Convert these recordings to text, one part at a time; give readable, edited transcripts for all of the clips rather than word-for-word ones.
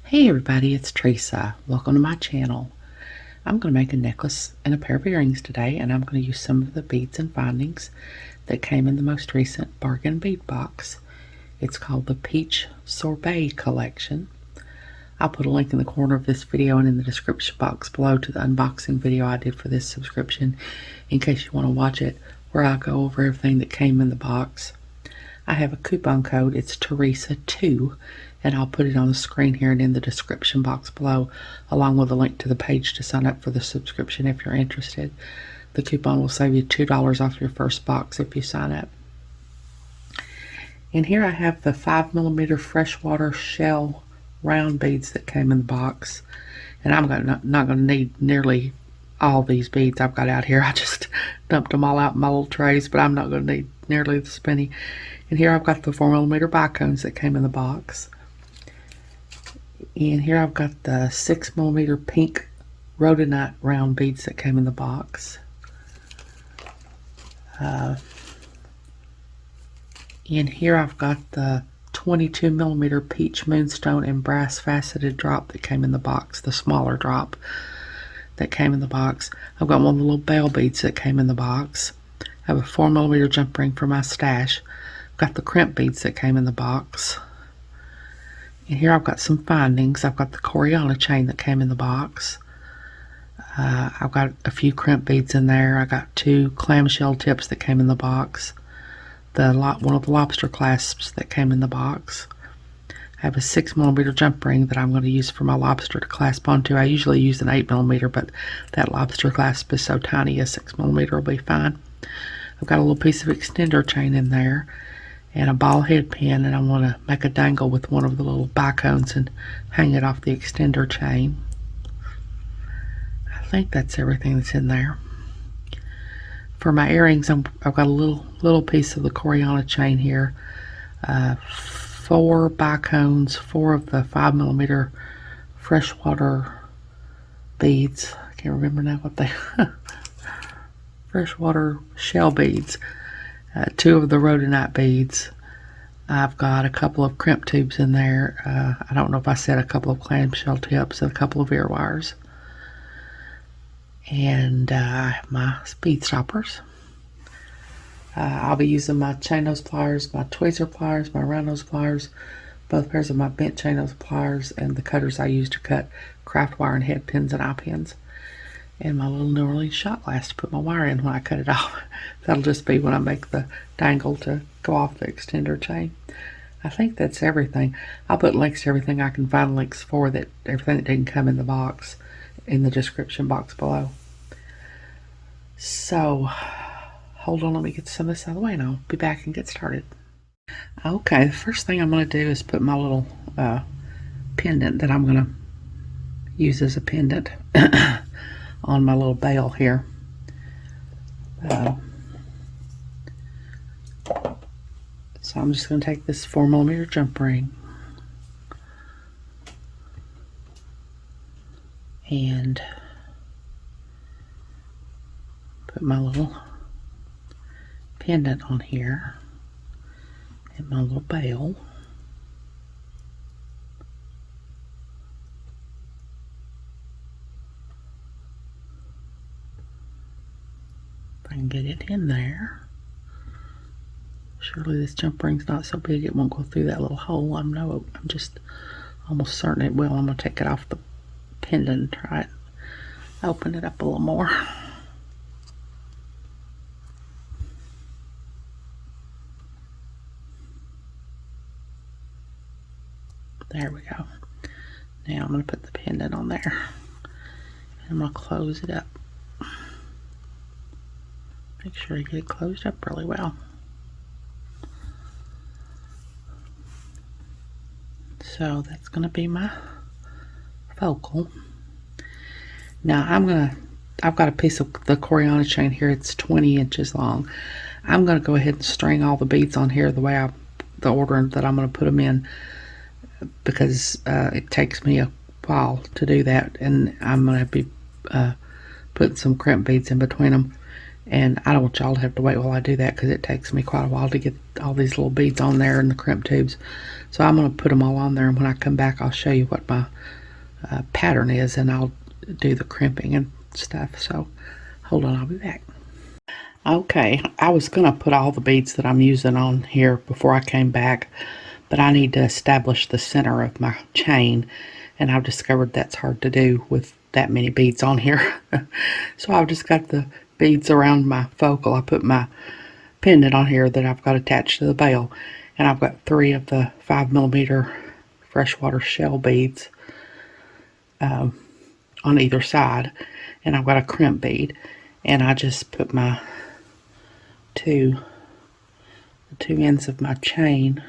Hey everybody, it's Teresa. Welcome to my channel. I'm going to make a necklace and a pair of earrings today, and I'm going to use some of the beads and findings that came in the most recent bargain bead box. It's called the Peach Sorbet collection. I'll put a link in the corner of this video and in the description box below to the unboxing video I did for this subscription in case you want to watch it, where I go over everything that came in the box. I have a coupon code. It's Teresa2, and I'll put it on the screen here and in the description box below, along with a link to the page to sign up for the subscription if you're interested. The coupon will save you $2 off your first box if you sign up. And here I have the 5mm freshwater shell round beads that came in the box. And I'm not going to need nearly all these beads I've got out here. I just dumped them all out in my little trays, but I'm not going to need nearly this many. And here I've got the 4mm bicones that came in the box. And here I've got the 6mm pink rhodonite round beads that came in the box. And here I've got the 22mm peach moonstone and brass faceted drop that came in the box, the smaller drop that came in the box. I've got one of the little bell beads that came in the box. I have a 4mm jump ring for my stash. I've got the crimp beads that came in the box. And here I've got some findings. I've got the Coreana chain that came in the box. I've got a few crimp beads in there. I got 2 clamshell tips that came in the box. One of the lobster clasps that came in the box. I have a 6mm jump ring that I'm going to use for my lobster to clasp onto. I usually use an 8mm, but that lobster clasp is so tiny, a 6mm will be fine. I've got a little piece of extender chain in there and a ball head pin, and I want to make a dangle with one of the little bicones and hang it off the extender chain. I think that's everything that's in there. For my earrings, I've got a little piece of the Coreana chain here. 4 bicones, 4 of the 5mm freshwater beads. I can't remember now what they freshwater shell beads. 2 of the rhodonite beads. I've got a couple of crimp tubes in there. I don't know if I said a couple of clamshell tips and a couple of ear wires. And my speed stoppers. I'll be using my chain nose pliers, my tweezer pliers, my round nose pliers, both pairs of my bent chain nose pliers, and the cutters I use to cut craft wire and head pins and eye pins. And my little New Orleans shot glass to put my wire in when I cut it off. That'll just be when I make the dangle to go off the extender chain. I think that's everything. I'll put links to everything I can find links for, that everything that didn't come in the box, in the description box below. So hold on, let me get some of this out of the way and I'll be back and get started. Okay, the first thing I'm going to do is put my little pendant that I'm going to use as a pendant on my little bail here. So I'm just going to take this 4mm jump ring and put my little pendant on here and my little bail. If I can get it in there. Surely this jump ring's not so big it won't go through that little hole. I'm just almost certain it will. I'm going to take it off the pendant and try it. Open it up a little more. There we go. Now I'm going to put the pendant on there. And I'm going to close it up. Make sure you get it closed up really well. So that's going to be my focal. Now I've got a piece of the Coreana chain here. It's 20 inches long. I'm going to go ahead and string all the beads on here the order that I'm going to put them in, because it takes me a while to do that, and I'm going to be putting some crimp beads in between them. And I don't want y'all to have to wait while I do that because it takes me quite a while to get all these little beads on there in the crimp tubes. So I'm going to put them all on there, and when I come back I'll show you what my pattern is, and I'll do the crimping and stuff. So hold on, I'll be back. Okay, I was going to put all the beads that I'm using on here before I came back, but I need to establish the center of my chain, and I've discovered that's hard to do with that many beads on here. So I've just got the beads around my focal. I put my pendant on here that I've got attached to the bail, and I've got 3 of the 5mm freshwater shell beads on either side, and I've got a crimp bead, and I just put my the two ends of my chain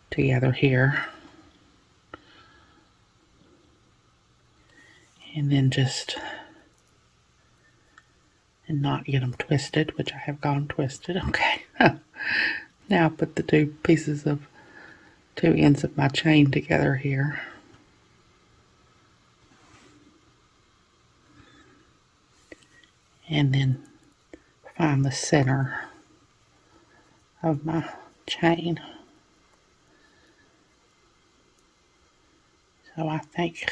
together here, and then just and not get them twisted, which I have got them twisted. Okay. Now I put the two ends of my chain together here. And then find the center of my chain. So I think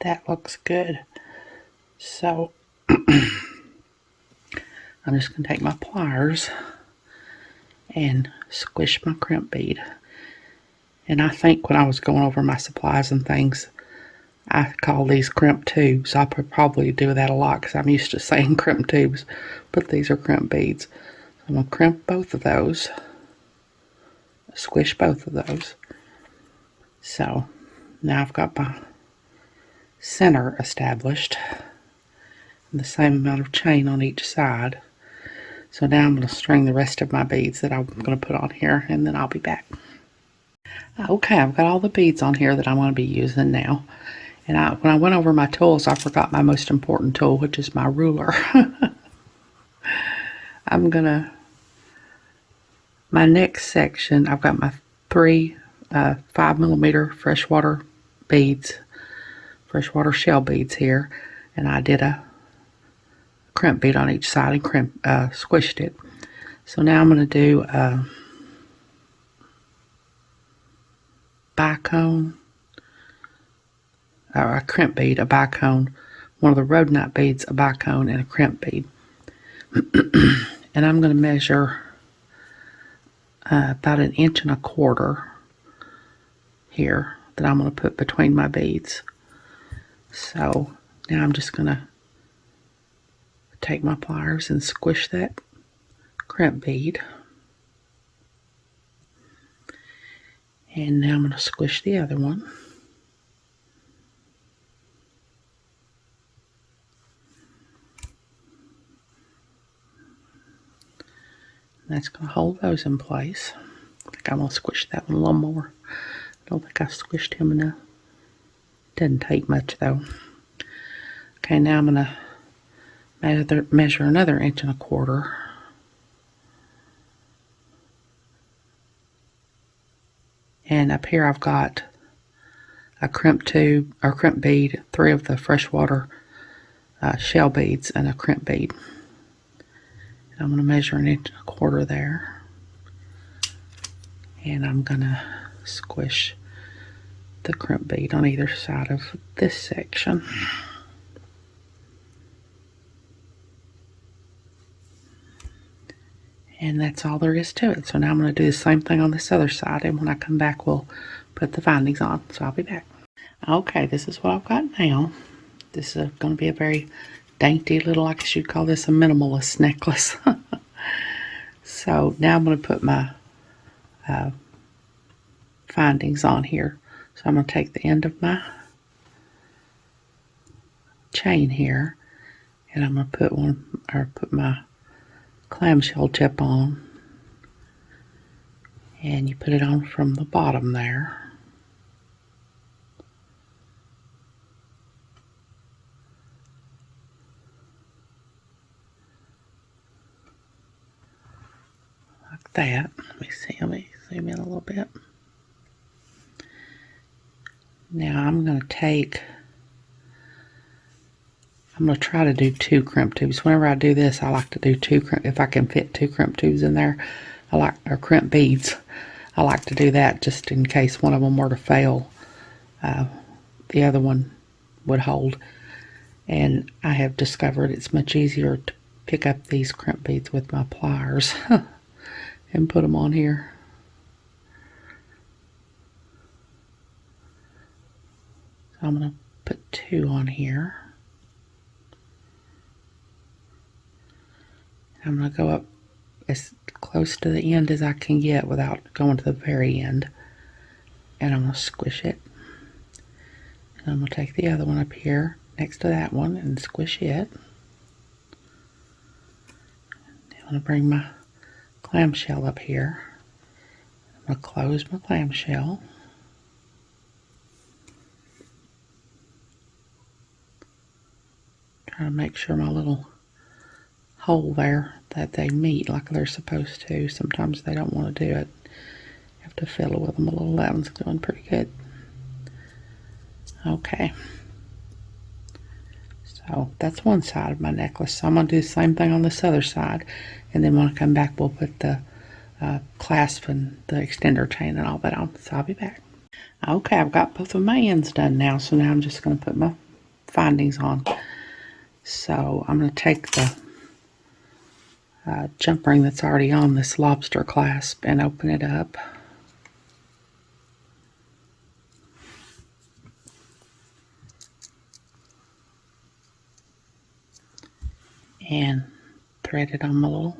that looks good. So I'm just going to take my pliers and squish my crimp bead. And I think when I was going over my supplies and things, I call these crimp tubes. I'll probably do that a lot because I'm used to saying crimp tubes, but these are crimp beads. So I'm going to crimp both of those, squish both of those. So now I've got my center established, and the same amount of chain on each side. So now I'm going to string the rest of my beads that I'm going to put on here, and then I'll be back. Okay, I've got all the beads on here that I'm going to be using now. And when I went over my tools, I forgot my most important tool, which is my ruler. My next section, I've got my 3 5mm freshwater beads, freshwater shell beads here. And I did a crimp bead on each side and squished it. So now I'm going to do a bicone, or a crimp bead, a bicone, one of the rhodonite beads, a bicone, and a crimp bead. And I'm going to measure about 1.25 inches here that I'm going to put between my beads. So now I'm just going to take my pliers and squish that crimp bead. And now I'm going to squish the other one. That's going to hold those in place. I think I'm going to squish that one a little more. I don't think I squished him enough. Doesn't take much though. Okay, now I'm going to measure another 1.25 inches. And up here I've got a crimp tube, or crimp bead, 3 of the freshwater shell beads, and a crimp bead. And I'm going to measure 1.25 inches there. And I'm going to squish the crimp bead on either side of this section. And that's all there is to it. So now I'm going to do the same thing on this other side, and when I come back we'll put the findings on. So I'll be back. Okay, this is what I've got now. This is going to be a very dainty little, I guess you'd call this a minimalist necklace. So now I'm going to put my findings on here. So I'm going to take the end of my chain here, and I'm going to put my clamshell tip on, and you put it on from the bottom there. Like that. Let me zoom in a little bit. Now I'm going to take I'm going to try to do 2 crimp tubes. Whenever I do this, I like to do 2 crimp, if I can fit 2 crimp tubes in there, or crimp beads. I like to do that just in case one of them were to fail. The other one would hold. And I have discovered it's much easier to pick up these crimp beads with my pliers and put them on here. So I'm going to put 2 on here. I'm going to go up as close to the end as I can get without going to the very end. And I'm going to squish it. And I'm going to take the other one up here next to that one and squish it. I'm going to bring my clamshell up here. I'm going to close my clamshell. Try to make sure my little hole there that they meet like they're supposed to. Sometimes they don't want to do it. You have to fiddle with them a little. That one's doing pretty good. Okay. So that's one side of my necklace. So I'm going to do the same thing on this other side. And then when I come back, we'll put the clasp and the extender chain and all that on. So I'll be back. Okay, I've got both of my ends done now. So now I'm just going to put my findings on. So I'm going to take the jump ring that's already on this lobster clasp and open it up. And thread it on my little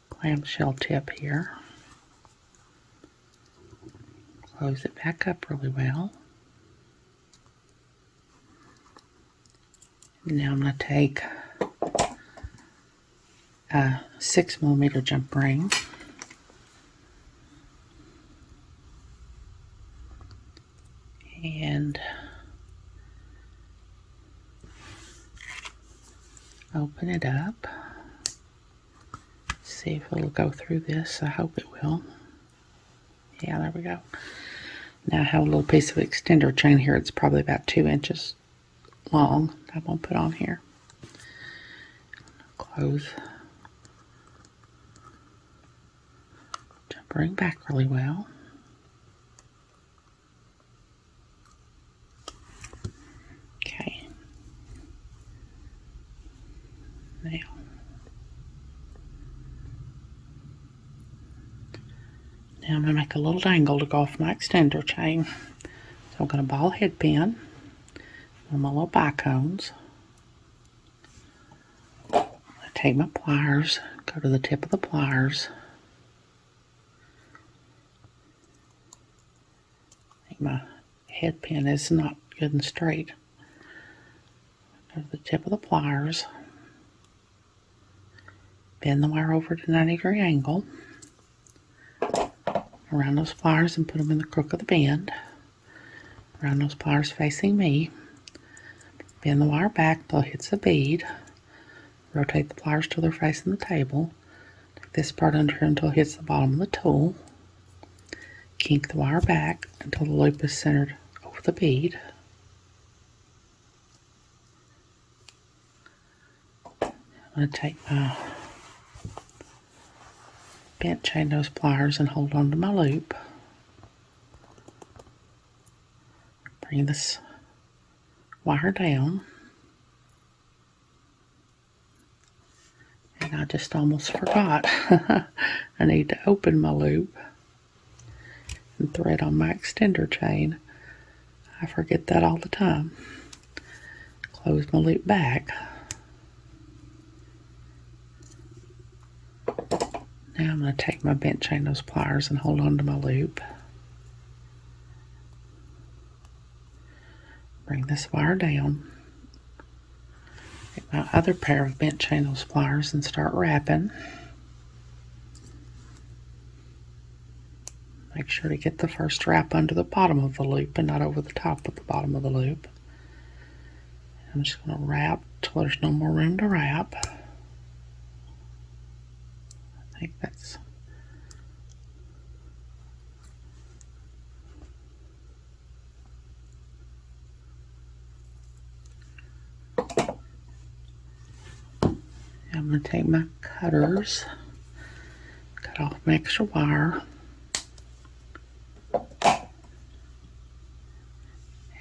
clamshell tip here. Close it back up really well. Now I'm going to take a 6mm jump ring and open it up. See if it'll go through this. I hope it will. Yeah, there we go. Now I have a little piece of extender chain here. It's probably about 2 inches long. I'm going to put on here. Close. Jump ring back really well. Okay. Now I'm going to make a little dangle to go off my extender chain. So I'm going to ball head pin on my little bicones. I take my pliers, go to the tip of the pliers. I think my head pin is not good and straight. Go to the tip of the pliers. Bend the wire over at a 90-degree angle. Around those pliers and put them in the crook of the bend. Around those pliers facing me. Bend the wire back until it hits the bead. Rotate the pliers till they're facing the table. Take this part under here until it hits the bottom of the tool. Kink the wire back until the loop is centered over the bead. I'm going to take my bent chain nose pliers and hold on to my loop. Bring this wire down. And I just almost forgot. I need to open my loop and thread on my extender chain. I forget that all the time. Close my loop back. Now I'm going to take my bent chain nose pliers and hold on to my loop. Bring this wire down. Get my other pair of bent chain nose pliers and start wrapping. Make sure to get the first wrap under the bottom of the loop and not over the top of the bottom of the loop. I'm just going to wrap till there's no more room to wrap. I think that's I'm going to take my cutters, cut off my extra wire,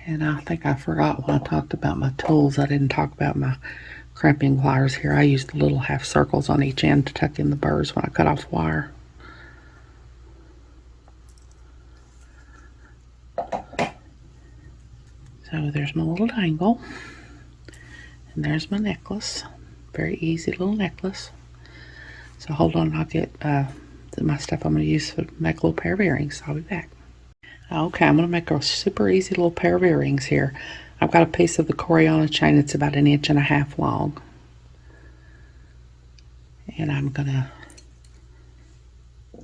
and I think I forgot when I talked about my tools, I didn't talk about my crimping pliers here. I used the little half circles on each end to tuck in the burrs when I cut off wire. So there's my little dangle, and there's my necklace. Very easy little necklace. So hold on, I'll get my stuff I'm going to use to make a little pair of earrings. I'll be back. Okay, I'm going to make a super easy little pair of earrings here. I've got a piece of the Coreana chain that's about 1.5 inches long. And I'm going to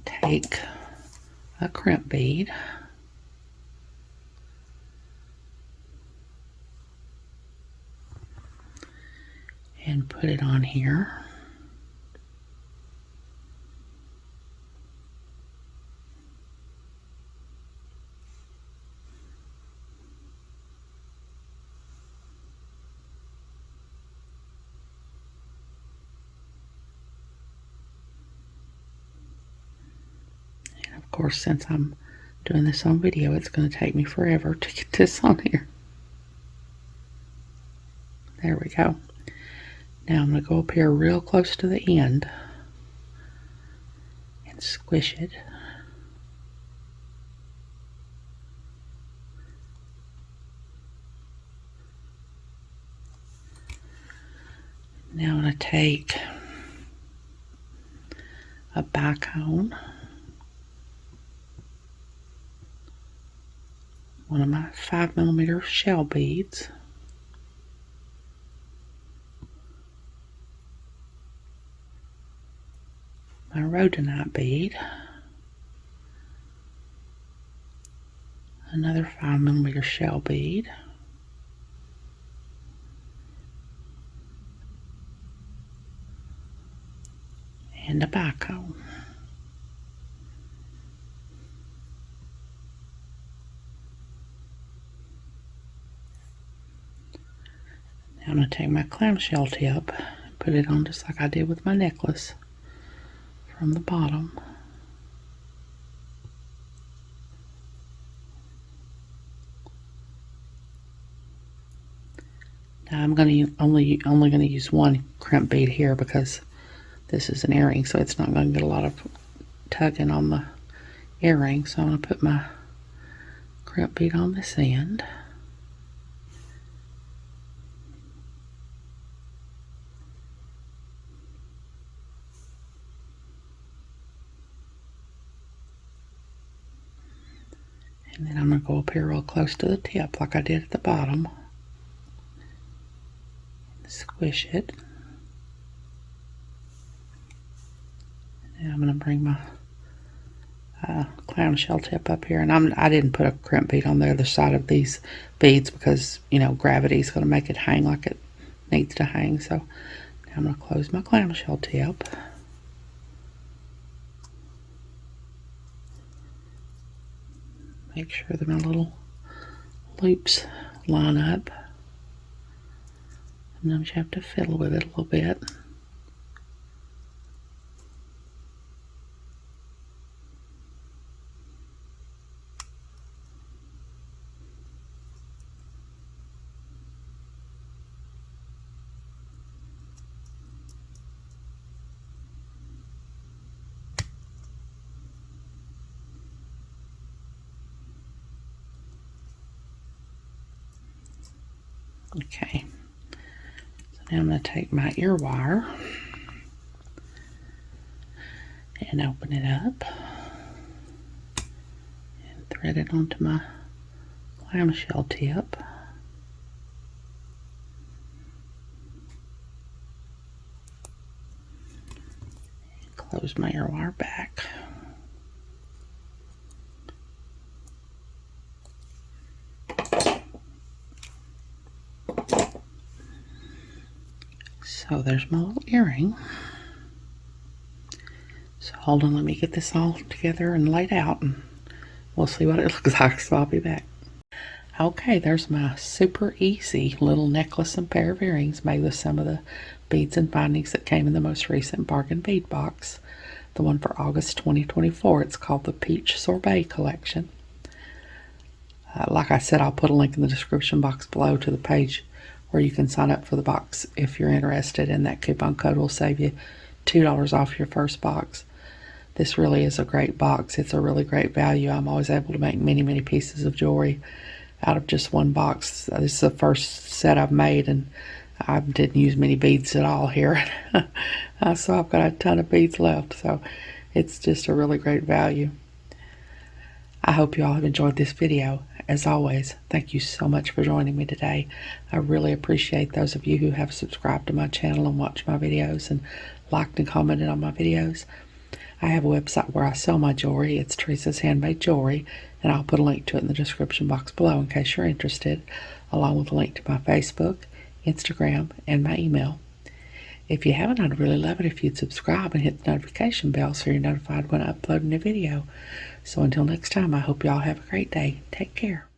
take a crimp bead. And put it on here. And of course, since I'm doing this on video, it's going to take me forever to get this on here. There we go. Now I'm going to go up here real close to the end and squish it. Now I'm going to take a bicone, one of my 5mm shell beads, my rhodonite bead, another 5mm shell bead, and a bicone. Now I'm going to take my clamshell tip and put it on just like I did with my necklace from the bottom. Now I'm going to only going to use one crimp bead here because this is an earring, so it's not going to get a lot of tugging on the earring. So I'm going to put my crimp bead on this end. And then I'm going to go up here real close to the tip like I did at the bottom. Squish it. And I'm going to bring my clamshell tip up here. And I didn't put a crimp bead on the other side of these beads because, you know, gravity is going to make it hang like it needs to hang. So now I'm going to close my clamshell tip. Make sure that my little loops line up. And then you have to fiddle with it a little bit. Okay. Now I'm going to take my ear wire and open it up and thread it onto my clamshell tip. And close my ear wire back. So there's my little earring. So hold on, let me get this all together and laid out and we'll see what it looks like, so I'll be back. Okay, there's my super easy little necklace and pair of earrings made with some of the beads and findings that came in the most recent bargain bead box, the one for August 2024. It's called the Peach Sorbet Collection. Like I said, I'll put a link in the description box below to the page where you can sign up for the box if you're interested, and that coupon code will save you $2 off your first box. This really is a great box. It's a really great value. I'm always able to make many, many pieces of jewelry out of just one box. This is the first set I've made, and I didn't use many beads at all here. So I've got a ton of beads left. So it's just a really great value. I hope you all have enjoyed this video. As always, thank you so much for joining me today. I really appreciate those of you who have subscribed to my channel and watched my videos and liked and commented on my videos. I have a website where I sell my jewelry. It's Teresa's Handmade Jewelry, and I'll put a link to it in the description box below in case you're interested, along with a link to my Facebook, Instagram, and my email. If you haven't, I'd really love it if you'd subscribe and hit the notification bell so you're notified when I upload a new video. So until next time, I hope you all have a great day. Take care.